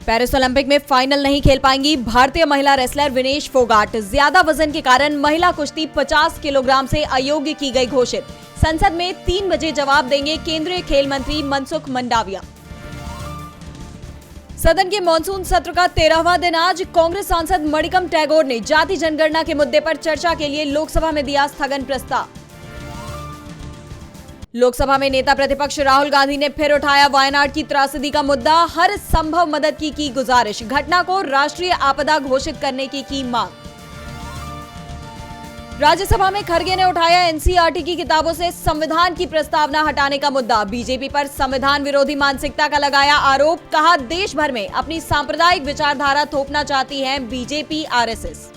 Paris Olympic में final नहीं खेल पाएंगी भारतीय महिला रेसलर विनेश फोगाट। ज्यादा वजन के कारण महिला कुश्ती 50 किलोग्राम से अयोग्य की गई घोषित। संसद में 3 बजे जवाब देंगे केंद्रीय खेल मंत्री मनसुख मंडाविया। सदन के मॉनसून सत्र का 13वां दिन आज कांग्रेस सांसद मणिकम टैगोर ने जाति जनगणना के मुद्दे पर चर्चा के लिए लोकसभा में दिया स्थगन प्रस्ताव। लोकसभा में नेता प्रतिपक्ष राहुल गांधी ने फिर उठाया वायनाड की त्रासदी का मुद्दा। हर संभव मदद की गुजारिश। घटना को राष्ट्रीय आपदा घोषित करने की मांग। राज्यसभा में खड़गे ने उठाया एनसीईआरटी की किताबों से संविधान की प्रस्तावना हटाने का मुद्दा। बीजेपी पर संविधान विरोधी मानसिकता का लगाया आरोप। कहा, देश भर में अपनी सांप्रदायिक विचारधारा थोपना चाहती है बीजेपी आरएसएस।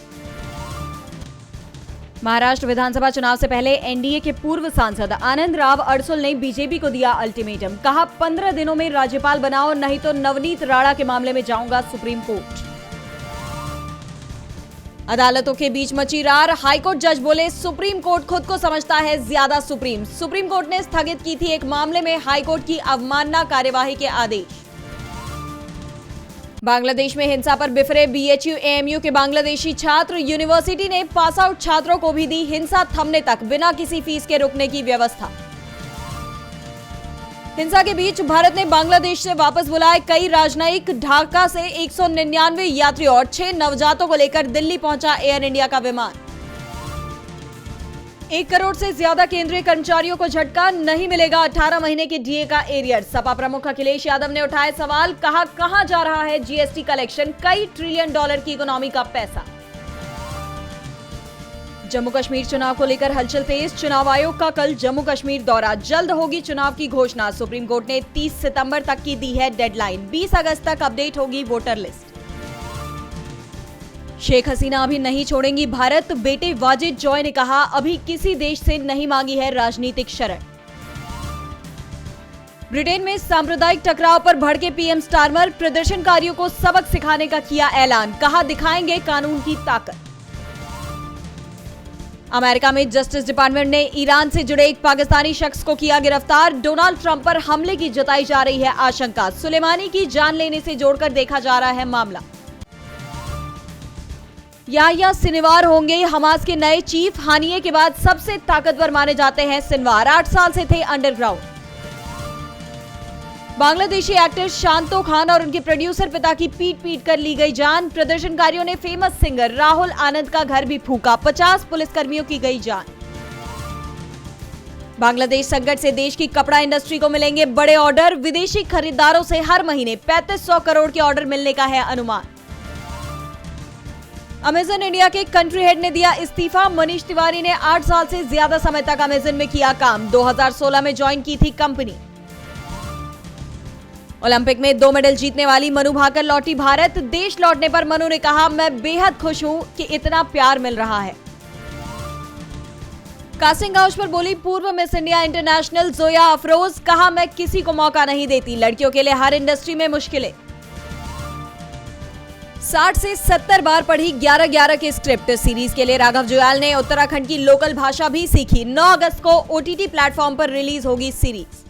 महाराष्ट्र विधानसभा चुनाव से पहले एनडीए के पूर्व सांसद आनंद राव अडसुल ने बीजेपी को दिया अल्टीमेटम। कहा, 15 दिनों में राज्यपाल बनाओ, नहीं तो नवनीत राणा के मामले में जाऊंगा सुप्रीम कोर्ट। अदालतों के बीच मची रार। हाईकोर्ट जज बोले, सुप्रीम कोर्ट खुद को समझता है ज्यादा सुप्रीम। सुप्रीम कोर्ट ने स्थगित की थी एक मामले में हाईकोर्ट की अवमानना कार्यवाही के आदेश। बांग्लादेश में हिंसा पर बिफरे बीएचयू एएमयू के बांग्लादेशी छात्र। यूनिवर्सिटी ने पास आउट छात्रों को भी दी हिंसा थमने तक बिना किसी फीस के रुकने की व्यवस्था। हिंसा के बीच भारत ने बांग्लादेश से वापस बुलाए कई राजनयिक। ढाका से 199 यात्रियों और 6 नवजातों को लेकर दिल्ली पहुंचा एयर इंडिया का विमान। 1 करोड़ से ज्यादा केंद्रीय कर्मचारियों को झटका। नहीं मिलेगा 18 महीने के डीए का एरियर। सपा प्रमुख अखिलेश यादव ने उठाए सवाल। कहा, कहां जा रहा है जीएसटी कलेक्शन? कई ट्रिलियन डॉलर की इकोनॉमी का पैसा। जम्मू कश्मीर चुनाव को लेकर हलचल तेज। चुनाव आयोग का कल जम्मू कश्मीर दौरा। जल्द होगी चुनाव की घोषणा। सुप्रीम कोर्ट ने 30 सितंबर तक की दी है डेडलाइन। 20 अगस्त तक अपडेट होगी वोटर लिस्ट। शेख हसीना अभी नहीं छोड़ेंगी भारत। बेटे वाजिद जॉय ने कहा, अभी किसी देश से नहीं मांगी है राजनीतिक शरण। ब्रिटेन में सांप्रदायिक टकराव पर भड़के पीएम स्टारमर। प्रदर्शनकारियों को सबक सिखाने का किया ऐलान। कहा, दिखाएंगे कानून की ताकत। अमेरिका में जस्टिस डिपार्टमेंट ने ईरान से जुड़े एक पाकिस्तानी शख्स को किया गिरफ्तार। डोनाल्ड ट्रंप पर हमले की जताई जा रही है आशंका। सुलेमानी की जान लेने से जोड़कर देखा जा रहा है मामला। याह्या सिनवार होंगे हमास के नए चीफ। हानिये के बाद सबसे ताकतवर माने जाते हैं सिनवार। 8 साल से थे अंडरग्राउंड। बांग्लादेशी एक्टर शांतो खान और उनके प्रोड्यूसर पिता की पीट कर ली गई जान। प्रदर्शनकारियों ने फेमस सिंगर राहुल आनंद का घर भी फूंका। 50 पुलिसकर्मियों की गई जान। बांग्लादेश संकट से देश की कपड़ा इंडस्ट्री को मिलेंगे बड़े ऑर्डर। विदेशी खरीदारों से हर महीने 3500 करोड़ के ऑर्डर मिलने का है अनुमान। अमेजन इंडिया के कंट्री हेड ने दिया इस्तीफा। मनीष तिवारी ने 8 साल से ज्यादा समय तक अमेजन में किया काम। 2016 में ज्वाइन की थी कंपनी। ओलंपिक में 2 मेडल जीतने वाली मनु भाकर लौटी भारत। देश लौटने पर मनु ने कहा, मैं बेहद खुश हूं कि इतना प्यार मिल रहा है। कास्टिंग काउच पर बोली पूर्व miss India international Zoya Afroz. कहा, मैं किसी को मौका नहीं देती। लड़कियों के लिए हर इंडस्ट्री में मुश्किलें। 60 से 70 बार पढ़ी 11-11 की स्क्रिप्ट। सीरीज के लिए राघव जुयाल ने उत्तराखंड की लोकल भाषा भी सीखी। 9 अगस्त को ओटीटी प्लेटफॉर्म पर रिलीज होगी सीरीज।